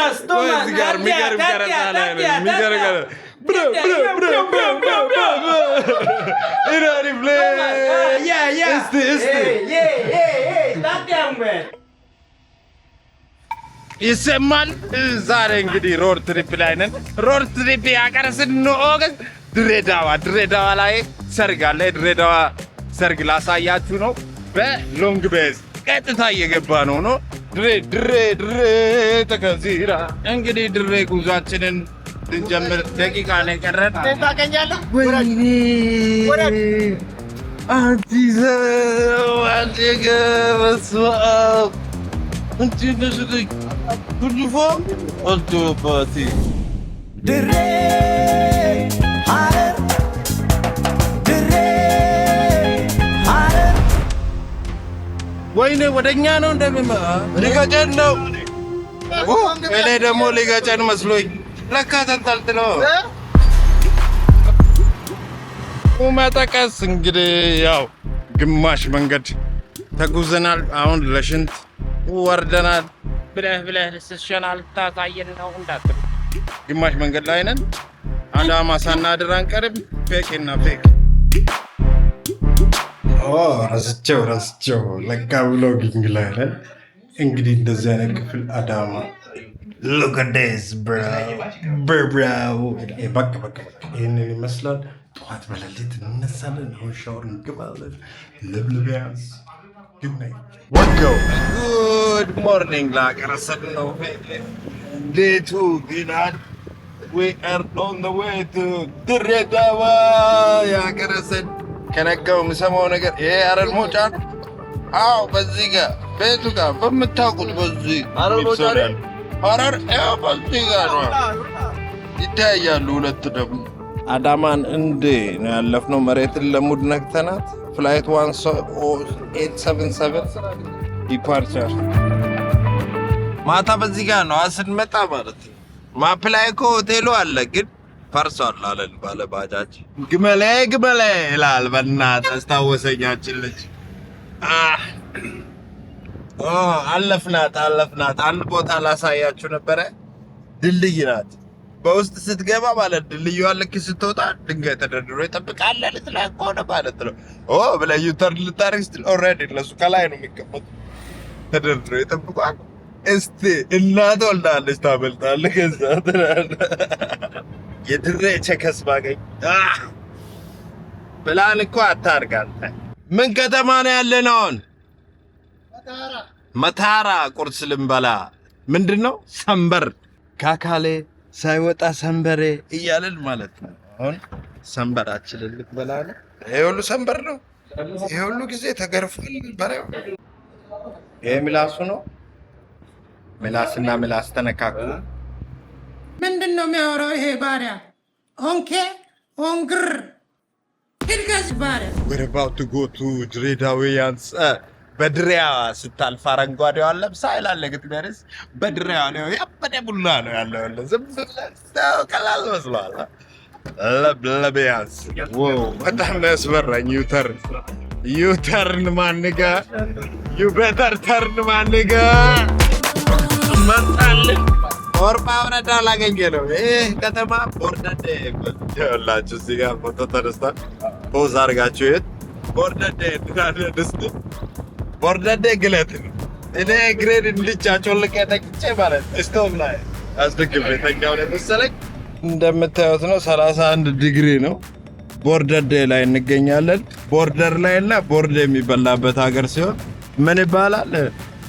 Thomas. ይሰማል ዛሬ እንግዲህ ሮድ ትሪፕ ላይ ነን። ሮድ ትሪፕ ያቀረስን ነው ኦገስት ድሬዳዋ ላይ ሰርግ አለ። ድሬዳዋ ሰርግ ላሳያችሁ ነው። በሎንግ ቤዝ ቀጥታ እየገባ ነው። ድሬ ተከዚራ እንግዲህ ድሬ ጉዟችንን ልንጀምር ደቂቃ ነው የቀረን። ታገኛለህ ወይኔ አዲስ ገበስዋው እንዴ ነሽኝ ሁሉፎም አልቶባቲ ድሬ ሐረር ወይኔ ወደኛ ነው እንደሚመጣ ሊገጨን ነው። እኔ ደግሞ ሊገጨን መስሎኝ ለካ ተንጠልጥሎ ቁመጠቀስ እንግዲህ ያው ግማሽ መንገድ ተጉዘናል። አሁን ለሽንት ወርደናል። ብለህ ልስሸናል ታሳየን ነው እንዳትል ግማሽ መንገድ ላይ ነን። አዳማ ሳናድር አንቀርም። ፌክና ፌክ ረስቸው ለካ ብሎጊንግ ላይ ነን። እንግዲህ እንደዚህ አይነት ክፍል አዳማ look at this bro በቃ ይህንን ይመስላል። ጠዋት በሌሊት እንነሳለን። አሁን ሻወር እንገባለን። ልብልቢያንስ Good morning, Lagarasano. Day 2, Dinad. We are on the way to Dirredawa. Yagarasan. Can I go with someone again? Yeah, I don't know. Oh, Baziga. Betuga. From the talk with Bazi. I don't know. Horror, Baziga. Itaya Lula to them. Adaman and Day. I left no Marathon Lamud Naktanat. Flight 1877 departure. ማታ በዚህ ጋር ነው ስንመጣ ማለት ነው። ማፕ ላይ እኮ ሆቴሉ አለ ግን ፈርሷል አለን ባለ ባጃጅ። ግመሌ ይላል። በእናትህ አስታወሰኛችን ልጅ። አለፍናት። አንድ ቦታ ላሳያችሁ ነበረ። ድልድይ ናት። በውስጥ ስትገባ ማለት ድልድዩዋ ልክ ስትወጣ ድንጋይ ተደርድሮ ይጠብቃል። ልትላቅ ሆነ ማለት ነው። ብለህ ዩተርን ልታደርግ ስትል ኦልሬዲ እነሱ ከላይ ነው የሚቀመጡት። ተደርድሮ ይጠብቃል። እስቲ እናት ወልዳለች ታበልጣለህ። ከዛ የድሬ ቸከስ ባገኝ ብላን እኮ አታርጋል። ምን ከተማ ነው ያለን አሁን? መታራ ቁርስ ልንበላ ምንድን ነው ሰንበር ካካሌ ሳይወጣ ሰንበሬ እያልን ማለት ነው። አሁን ሰንበራችንን ልትበላ ነው። ይሄ ሁሉ ሰንበር ነው። ይሄ ሁሉ ጊዜ ተገርፏል። በሬው ይሄ ምላሱ ነው። ምላስና ምላስ ተነካኩ። ምንድን ነው የሚያወራው ይሄ ባሪያ? ኦንኬ ኦንግር ሂድጋዝ ባሪያ We're about to go to ድሬዳዊያንስ በድሬያ ስታልፍ አረንጓዴዋን ለብሳ ይላል። ለግጥሚያርስ በድሬያ ነው ያበደ ቡላ ነው ያለው። ዝም ብለህ ቀላል መስሏል። ለብለቢያንስ በጣም ያስፈራኝ። ዩተርን ማንጋ ዩ ቤተር ተርን ማንጋ መጣልን። ኦርባ ወረዳ ላገኘ ነው። ይህ ከተማ ቦርደዴ ይላችሁ። እዚህ ጋር ፎቶ ተነስቷል። ፖዝ አድርጋችሁ የት ቦርደዴ ድስት ቦርደዴ ግለት ነው። እኔ ግሬድ እንድቻቸው ልቀ ተቅጬ ማለት ስቶቭ ላይ አስደግፍ የተኛው ነው መሰለኝ። እንደምታዩት ነው 31 ዲግሪ ነው። ቦርደዴ ላይ እንገኛለን። ቦርደር ላይ እና ቦርድ የሚበላበት ሀገር ሲሆን ምን ይባላል?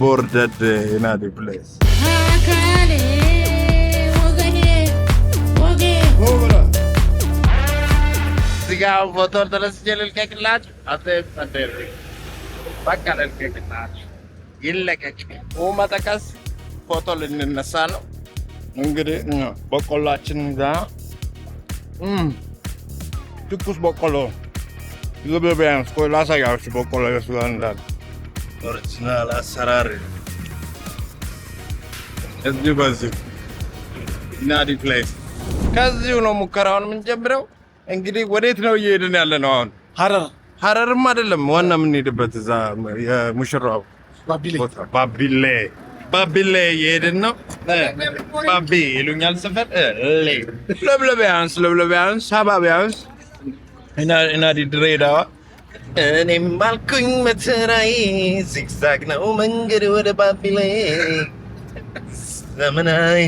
ቦርደዴ ናዲ ፕሌስ አካሌ ወገኔ ወጌ እዚህ ጋር ፎቶ ተነስቼ ልልቀቅላችሁ። አትደር በቃ ልልቀቅላችሁ። ይለቀቅ መጠቀስ ፎቶ ልንነሳ ነው እንግዲህ። በቆላችን ጋር ትኩስ በቆሎ ቢያንስ ቆይ ላሳያችሁ። በቆሎ ጋር እንዳለ ኦሪጂናል አሰራር እዚህ በዚህ ናዲ ፕሌስ። ከዚሁ ነው ሙከራውን የምንጀምረው። እንግዲህ ወዴት ነው እየሄድን ያለ ነው? አሁን ሐረርም አይደለም ዋና የምንሄድበት እዛ የሙሽራው ባቢሌ ባቢሌ እየሄድን ነው። ባቢ ይሉኛል ሰፈር ለብለቢያንስ ሀባቢያንስ እናዲ ድሬዳዋ እኔም አልኩኝ መተራዬ ዚግዛግ ነው መንገድ ወደ ባቢሌ ዘመናዊ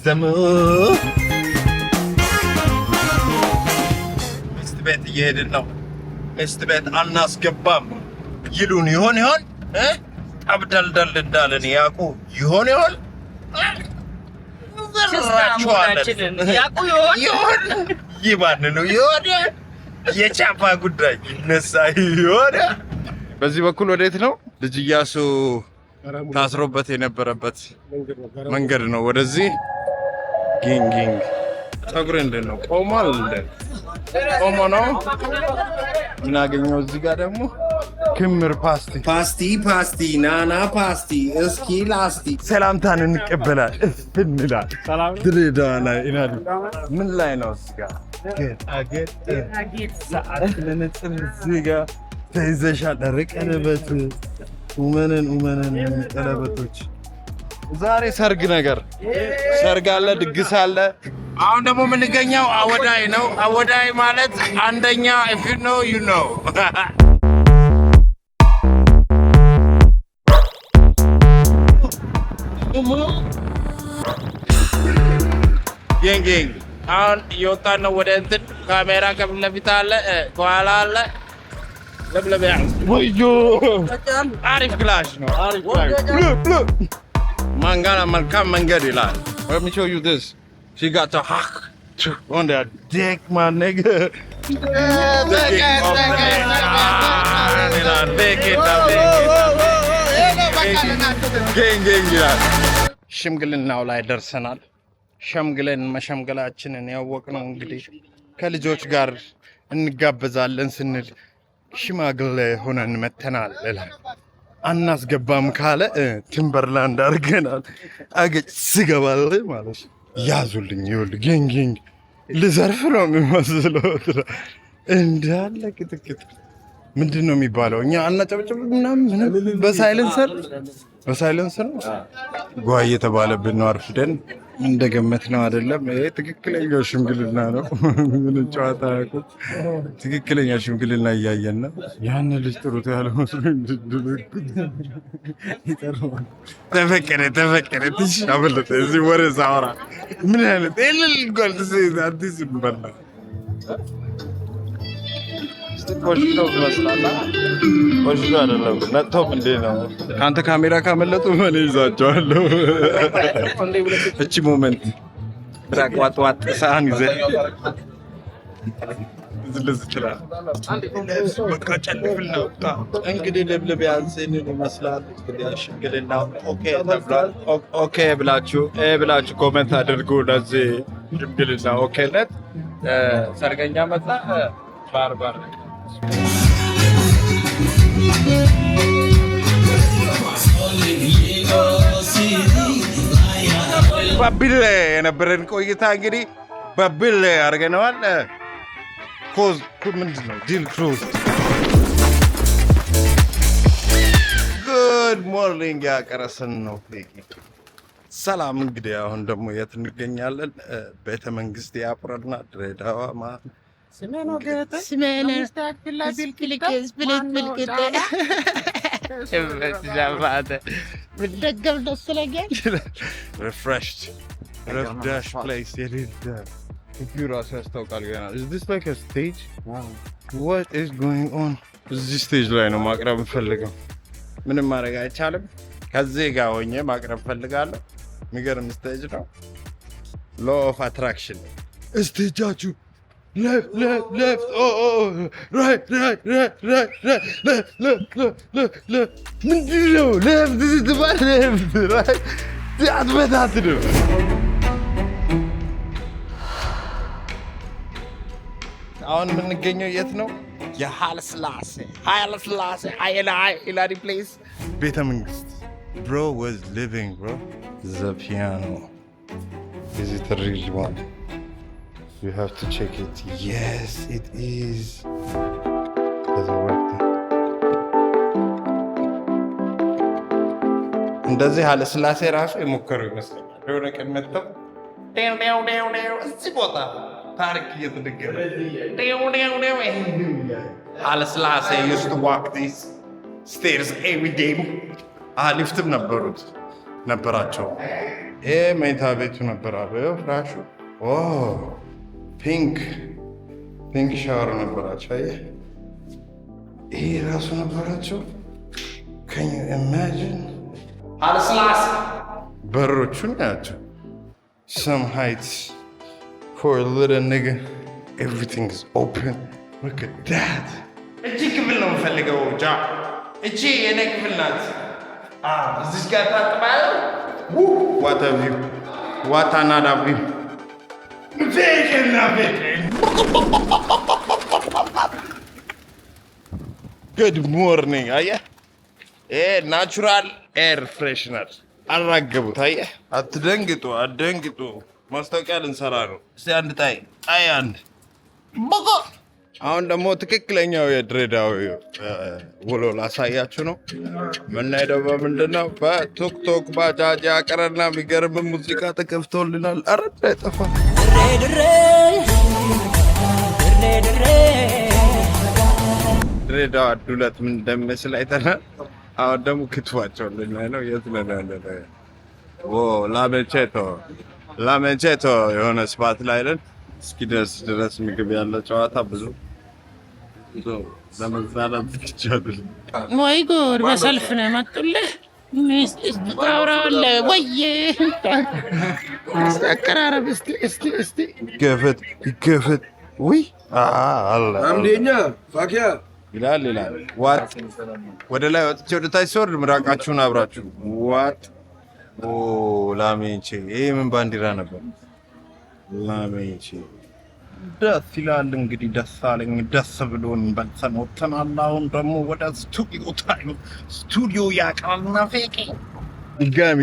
ዘሙ ሚስት ቤት እየሄድን ነው። ሚስት ቤት አናስገባም ይሉን ይሆን አብደልደል እንዳለን ያቁ ይሆን ይሆን ይባንኑ ይሆን የቻፓ ጉዳይ ይነሳ ይሆን። በዚህ በኩል ወዴት ነው? ልጅ ኢያሱ ታስሮበት የነበረበት መንገድ ነው። ወደዚህ ጊንግ ፀጉሬ እንዴት ነው? ቆሟል ቆሞ ነው። ምን አገኘው? እዚህ ጋር ደግሞ ክምር ፓስቲ ናና ፓስቲ እስኪ ላስቲ ሰላምታን እንቀበላል እንላል። ድሬዳዋ ላይ እናዲ ምን ላይ ነው? እስጋ ጌጣጌጥ ሰዓት ለነጥብ እዚህ ጋር ተይዘሻል። ቀለበት ኡመነን ቀለበቶች ዛሬ ሰርግ ነገር ሰርግ አለ፣ ድግስ አለ። አሁን ደግሞ የምንገኘው አወዳይ ነው። አወዳይ ማለት አንደኛ if you know you know ጌንግ አሁን እየወጣን ነው ወደ እንትን ካሜራ ከፊት ለፊት አለ፣ ከኋላ አለ። ለብለቢያ ወዮ አሪፍ ክላሽ ነው። ማንጋና መልካም መንገድ ይላል። Let me show you this. She got to hack on that dick, my nigga. Gang ይላል። ሽምግልናው ላይ ደርሰናል። ሸምግለን መሸምገላችንን ያወቅነው እንግዲህ ከልጆች ጋር እንጋበዛለን ስንል ሽማግሌ ሆነን መተናል ይላል። አናስገባም ካለ ቲምበርላንድ አድርገናል። አገጭ ስገባል ማለት ያዙልኝ። ይኸውልህ ጌንግ ልዘርፍ ነው የሚመስለው እንዳለ ቅጥቅጥ። ምንድን ነው የሚባለው? እኛ አናጨብጭብ ምናምን በሳይለንሰር ጓ እየተባለብን ነው። አርፍደን እንደገመት ነው አይደለም። ይሄ ትክክለኛው ሽምግልና ነው። ምን ጨዋታ ያውቁት ትክክለኛ ሽምግልና እያየን ነው። ያን ልጅ ጥሩት ያለ መስሎኝ ተፈቀደ ትሻበለጠ እዚህ ወሬ ሳወራ ምን አይነት እልል ጓልት አዲስ ይበላ ቆሽተው ትመስላለህ። ቆሽተው አይደለም ነጥቶም እንዴ ነው። ከአንተ ካሜራ ካመለጡ እኔ ይዛቸዋለሁ። እቺ ሞመንት ዋጥ ሳህን ይዘህ ዝልዝ ይችላል። በቃ ጨልፍል ነው። እንግዲህ ለብለብ ያንሰን ይመስላል። እንግዲህ ሽምግልና ኦኬ ተብሏል። ኦኬ ብላችሁ ኮሜንት አድርጉ። ለዚህ ሽምግልና ኦኬነት ሰርገኛ መጣ ባርባር ባቢሌ የነበረን ቆይታ እንግዲህ ባቢሌ አድርገነዋል። ኮዝ ምንድን ነው? ዲል ክሩዝ ጉድ ሞርኒንግ ያቀረሰን ነው። ሰላም እንግዲህ አሁን ደግሞ የት እንገኛለን? ቤተ መንግስት ያቁረና ድሬዳዋ refreshed place. ራሱ ያስታውቃል ገና። Is this like a stage? What is going on? እዚህ ስቴጅ ላይ ነው ማቅረብ ፈልገው። ምንም ማድረግ አይቻልም። ከዚህ ጋር ሆኜ ማቅረብ ፈልጋለሁ። የሚገርም ስቴጅ ነው። law of attraction ስቴጃችሁ left right ምንድን ነው left ስትባል left right አትበታትንም። አሁን የምንገኘው የት ነው? የኃይለ ሥላሴ ሂላሪ ፕሌስ ቤተ መንግስት። bro was living the piano. Is it a real one? You have to check it. Yes, it is. Doesn't work. እንደዚህ አለ ስላሴ ራሱ የሞከሩ ይመስለኛል። የሆነ ቀን መጥተው እዚህ ቦታ ታሪክ እየተደገመ አለ ስላሴ used to walk these stairs every day። ሊፍትም ነበራቸው። ይሄ መኝታ ቤቱ ነበር። አበው ፍራሹ ፒንክ ሻወር ነበራቸው። አየህ ይሄ ራሱ ነበራቸው። can you imagine አለስላሴ በሮቹን ያቸው some heights for a little nigga everything is open. look at that እቺ ክፍል ነው የምፈልገው ጃ እቺ የኔ ክፍል ናት። እዚህ ጋር ታጥባል። what a view what another view good morning አየህ ናቹራል ኤር ፍሬሽነር አራገቡት። አየህ አትደንግጡ። ማስታወቂያ ልንሰራ ነው። እስቲ አንድ ጣይ አንድ ቦቆ። አሁን ደግሞ ትክክለኛው የድሬዳዊ ውሎ ላሳያችሁ ነው። የምናሄደው በምንድን ነው? በቶክቶክ ባጃጅ ያቀረና የሚገርም ሙዚቃ ተከፍቶልናል። ኧረ እንዳይጠፋ ድሬዳዋ ዱለት ምን እንደሚመስል አይተናል። አሁን ደግሞ ክትፏቸው ልናይ ነው። የት ነን ያለነው? ላሜንቼቶ የሆነ ስፓት ላይ ነን። እስኪደርስ ድረስ ምግብ ያለ ጨዋታ ብዙ ለመዝናናት ትችላለህ ወይ? ጉድ! በሰልፍ ነው የመጡልህ። ታውራለህ ወይ? አቀራረብ እስቲ ይገፈት ውይ አለ አምዴኛ ፋኪያ ይላል ዋት ወደ ላይ ወጥቼ ወደ ታች ስወርድ ምራቃችሁን አብራችሁ ዋት ላሜንቼ። ይሄ ምን ባንዲራ ነበር? ላሜንቼ ደስ ይላል። እንግዲህ ደስ አለኝ። ደስ ብሎን በልተን ወጥተናል። አሁን ደግሞ ወደ ስቱዲዮ ያቀራልና ፌቄ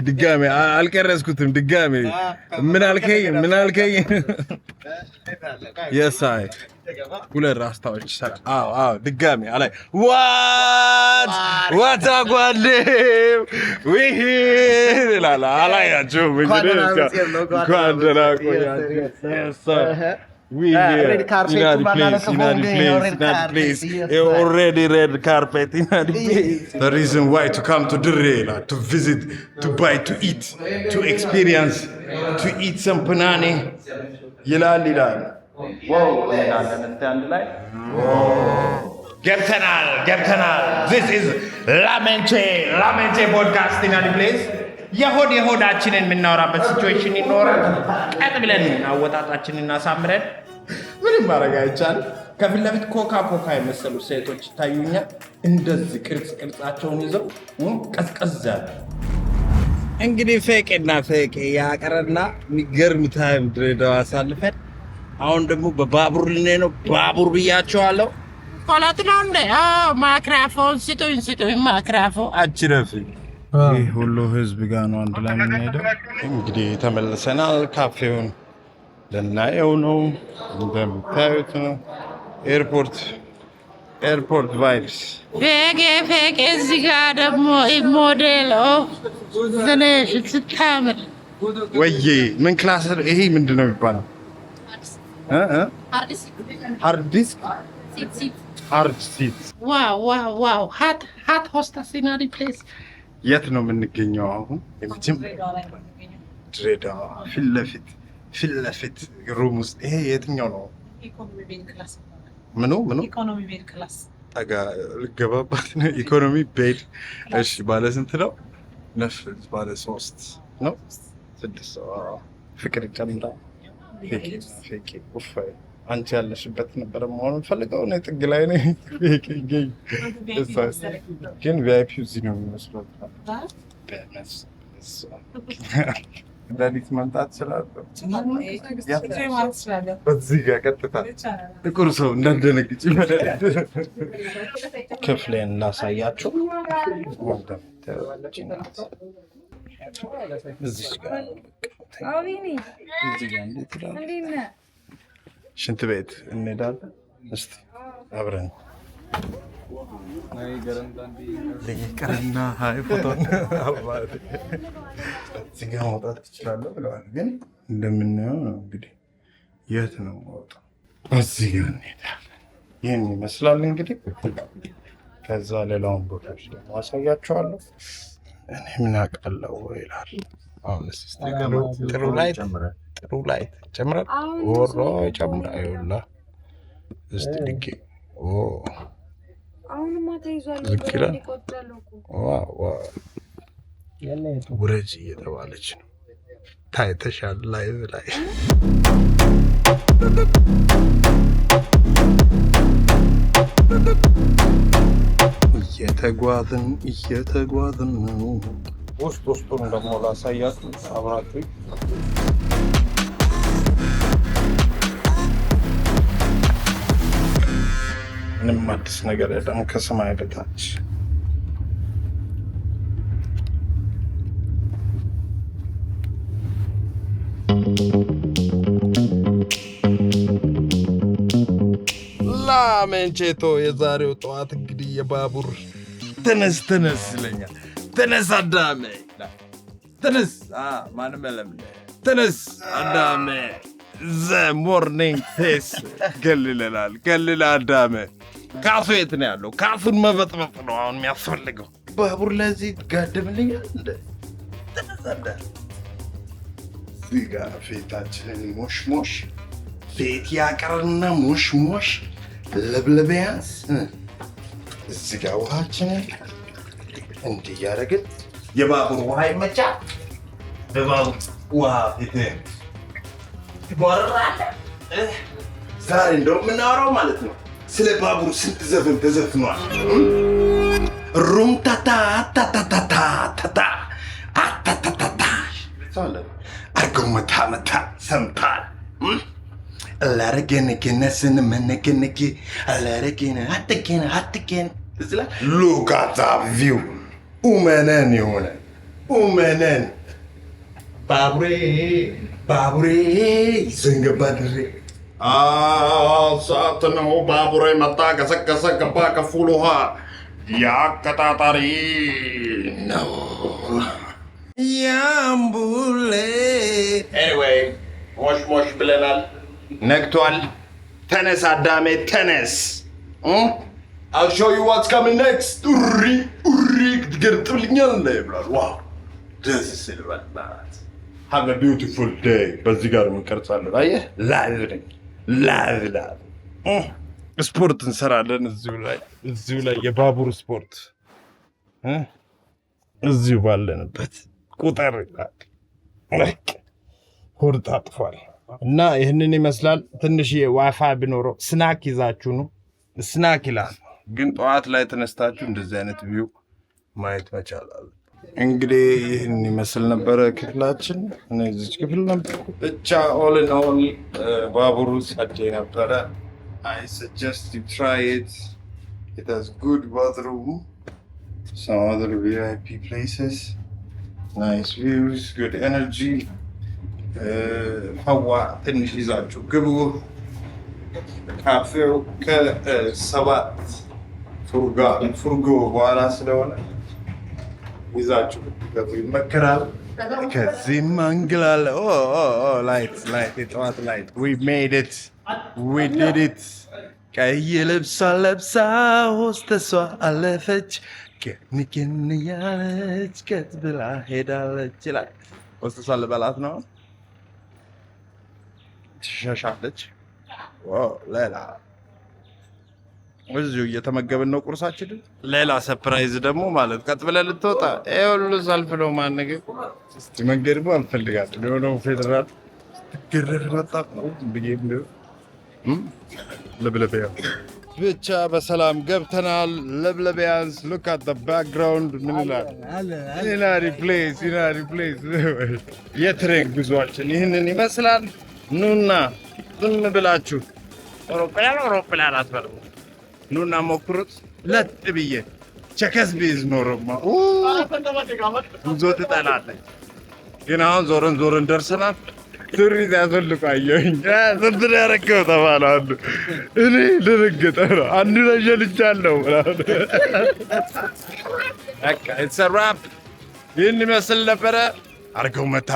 ድጋሚ አልቀረስኩትም። ድጋሚ ምን አልከኝ? የሳይ ሁለት ራስታዎች ሰራ። ድጋሚ አላይ ዋት አጓዴም ወይ ይላል። አላያችሁም እንግዲህ ጓደና ቆያችሁ። We here in the place. Already red carpet in the place. The reason why to come to Dirrela, to visit, to buy, to eat, to experience, to eat some panani. Yilal. Wow. Gebtanal. This is Lamenche podcast in the place. የሆዳችንን የምናወራበት ሲቹዌሽን ይኖራል። ቀጥ ብለን አወጣጣችንን እናሳምረን። ምንም ማድረግ አይቻልም። ከፊት ለፊት ኮካ የመሰሉ ሴቶች ይታዩኛል። እንደዚህ ቅርጻቸውን ይዘው ቀዝቀዝ ያለ እንግዲህ ፌቄ ያቀረና የሚገርም ታይም ድሬዳዋ አሳልፈን አሁን ደግሞ በባቡር ልንሄድ ነው። ባቡር ብያቸዋለሁ። ቆላት ነው እንደ ማይክሮፎን ስጡኝ ማይክሮፎን አችረፍ። ይህ ሁሉ ህዝብ ጋር ነው አንድ ላይ የምንሄደው። እንግዲህ ተመልሰናል። ካፌውን ልናየው ነው። እንደምታዩት ነው ኤርፖርት ቫይብስ ፌቄ። እዚህ ጋር ደግሞ ሞዴል ትንሽ ስታምር ወይዬ ምን ክላስ ይሄ ምንድን ነው የሚባለው? ሃርድ ሲት። ዋው ሃት ሆስተስ ኢን አዲ ፕሌስ። የት ነው የምንገኘው አሁን? ድሬዳዋ ፊት ለፊት ሩም ውስጥ። ይሄ የትኛው ነው? ምኑ ኢኮኖሚ ቤድ ክላስ ጠጋ ልገባባት ነው። ኢኮኖሚ ቤድ። እሺ ባለ ስንት ነው? ባለ 3 ነው 6 ፍቅር ይጨምራል። ፌቄ ኡፋይ አንቺ ያለሽበት ነበር መሆኑን ፈልገው ነው። ጥግ ላይ ነው ግን ቪአይፒ እዚህ ነው የሚመስለው። ዳሊት መምጣት እችላለሁ። በዚህ ጋር ቀጥታ ጥቁር ሰው እንዳትደነግጭ ክፍሌን ላሳያችሁ። ሽንት ቤት እንሄዳለን። እስቲ አብረን ይቅርና ሀይ ፎቶን እዚህ ጋ ማውጣት ትችላለህ ብለዋል። ግን እንደምናየው ነው እንግዲህ የት ነው ማውጣው? እዚህ ጋ እንሄዳለን። ይህን ይመስላል እንግዲህ። ከዛ ሌላውን ቦታዎች ደግሞ አሳያቸዋለሁ። እኔ ምን አውቃለሁ ይላል። አሁን ጥሩ ላይት ጨምራል። ወሮ ጨምራ ይውላ እስቲ ልኬ አሁንማ ተይዟል። ውረጅ እየተባለች ነው። ታይተሻል ላይቭ ላይ እየተጓዝን ነው። ውስጡን ደግሞ ላሳያችሁ አብራችሁ። ምንም አዲስ ነገር የለም ከሰማይ በታች። ላሜንቼቶ የዛሬው ጠዋት እንግዲህ የባቡር ተነስ ይለኛል። ተነስ አዳሜ ተነስ፣ ማንም የለም። ተነስ አዳሜ ዘ ሞርኒንግ ፌስ ገልለናል። አዳሜ ካሱ የት ነው ያለው? ካሱን መበጥበጥ ነው አሁን የሚያስፈልገው። ባቡር ለዚህ ጋደምልኛል እንደ ተነሳዳ እዚጋ ፌታችንን ሞሽሞሽ ፌት ያቀርና ሞሽሞሽ ለብለቢያንስ እዚጋ ውሃችንን እንዲህ እያደረግን የባቡር ውሃ ይመቻል። በባቡር ውሃ ፌት ትጓረራለህ። ዛሬ እንደው የምናወራው ማለት ነው ስለ ባቡር ስንት ዘፈን ተዘፍኗል። ሩም ታታ ታታታታ ታታ አታታታታ አርገው መታ ሰምታል። አላረገን ገነስን መነገነጌ አላረገን አትገን እዝላ ሉካታ ቪው ኡመነን የሆነ ኡመነን ባቡሬ ዘንገባ ድሬ ሰዓት ነው። ባቡሬ መጣ ገሰገሰ ገባ ከፉል ውሃ ያቀጣጣሪ ነው ያምቡሌ። ኤኒዌይ ሞሽ ብለናል። ነግቷል። ተነስ አዳሜ ተነስ። I'll show you what's coming next. ኡሪ ትገርጥልኛል ብሏል። ዋው ደስ ሲልበት ናት። Have a beautiful day። በዚህ ጋር እንቀርጻለን። አየህ ላይቭ ስፖርት እንሰራለን። እዚሁ ላይ የባቡር ስፖርት እዚሁ ባለንበት ቁጥር ሆድ ታጥፏል እና ይህንን ይመስላል። ትንሽ ዋይፋይ ቢኖረው ስናክ ይዛችሁ ነው። ስናክ ይላል ግን ጠዋት ላይ ተነስታችሁ እንደዚህ አይነት ቪው ማየት መቻላል። እንግዲህ ይህን ይመስል ነበረ ክፍላችን። እነዚች ክፍል ነበር ብቻ ኦል ኢን ኦል ባቡሩ ጸዴ ነበረ። I suggest you try it. It has good bathroom, some other VIP places, nice views, good energy. ሀዋ ትንሽ ይዛችሁ ግቡ። ካፌው ከሰባት ፉርጎ በኋላ ስለሆነ ይዛችሁ ገቡ ይመከራል። ከዚህም አንግላለ ላይት የጠዋት ላይት we made it, we did it። ቀይ ልብሷ ለብሳ ሆስተሷ አለፈች ቅን ያለች ቀጥ ብላ ሄዳለች ይላል። ሆስተሷ ልበላት ነው ትሸሻለች። ሌላ እዚሁ እየተመገብን ነው ቁርሳችንን። ሌላ ሰፕራይዝ ደግሞ ማለት ቀጥ ብለህ ልትወጣ ይሄ ሁሉ ሰልፍ ነው። ማነገ እስቲ መንገድ ነው አልፈልጋለሁ የሆነው ፌደራል ግርር መጣ ብዬ ለብለቢያንስ ብቻ በሰላም ገብተናል። ለብለቢያንስ ሉክ አት ዘ ባክግራውንድ ምን ይላል? ኢናሪ ፕሌስ የትሬን ጉዟችን ይህንን ይመስላል። ኑና ዝም ብላችሁ አውሮፕላን አትበሉ። ኑና ሞክሩት። ለጥ ብዬ ቸከስ ቢዝ ኖሮማ ጉዞ ትጠላለች። ግን አሁን ዞረን ደርሰናል። ሱሪ ሲያስወልቁ አየሁኝ። ስንት ነው ያደረገው ተባለ አንዱ። እኔ ደነገጠ ነው አንዱ ላይ ሸልቻለሁ ምናምን። በቃ ኢትስ አ ራፕ። ይህን ይመስል ነበረ። አድርገው መታ